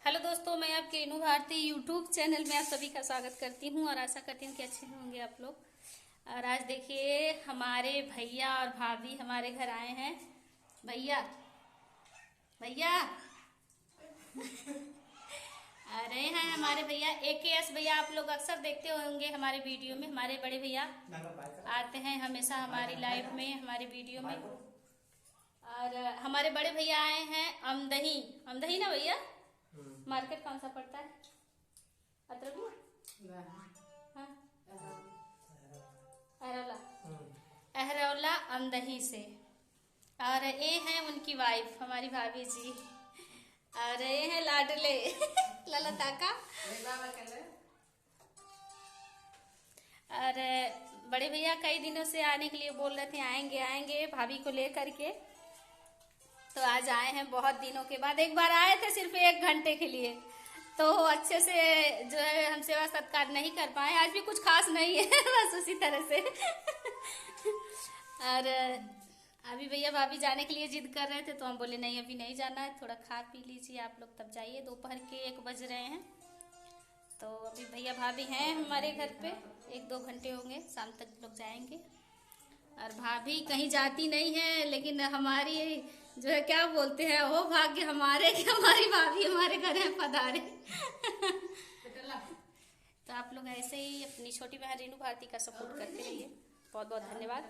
Hello दोस्तों, मैं आपके रेनू भारती यूट्यूब चैनल में आप सभी का स्वागत करती हूं और आशा करती हूं कि अच्छे होंगे आप लोग। और आज देखिए हमारे भैया और भाभी हमारे घर आए हैं। भैया भैया अरे हैं हमारे भैया AKS भैया। आप लोग अक्सर देखते होंगे हमारे वीडियो में। हमारे बड़े भैया आते हैं हमेशा हमारी लाइव में, हमारे वीडियो में। और हमारे बड़े भैया आए हैं अमदही। अमदही ना भैया? मार्केट कौन सा पड़ता है? अतरौली? हाँ, अहरौला। अहरौला अमदही से। और ये हैं उनकी वाइफ हमारी भाभी जी। और ये हैं लाडले ललता का। और बड़े भैया कई दिनों से आने के लिए बोल रहे थे आएंगे आएंगे भाभी को लेकर के, तो आज आए हैं बहुत दिनों के बाद। एक बार आए थे सिर्फ 1 घंटे के लिए, तो अच्छे से जो है हम सेवा सत्कार नहीं कर पाए। आज भी कुछ खास नहीं है बस उसी तरह से और अभी भैया भाभी जाने के लिए जिद कर रहे थे, तो हम बोले नहीं अभी नहीं जाना है, थोड़ा खा पी लीजिए आप लोग तब जाइए। दोपहर के 1 बज रहे हैं, तो अभी भैया भाभी हैं हमारे घर पे। 1-2 घंटे होंगे, शाम तक लोग जाएंगे। और भाभी कहीं जाती नहीं है, लेकिन हमारी जो है क्या बोलते हैं, वो भाग्य हमारे कि हमारी भाभी हमारे घर है पधारे तो आप लोग ऐसे ही अपनी छोटी बहन रेनू भारती का सपोर्ट करते रहिए। बहुत बहुत धन्यवाद।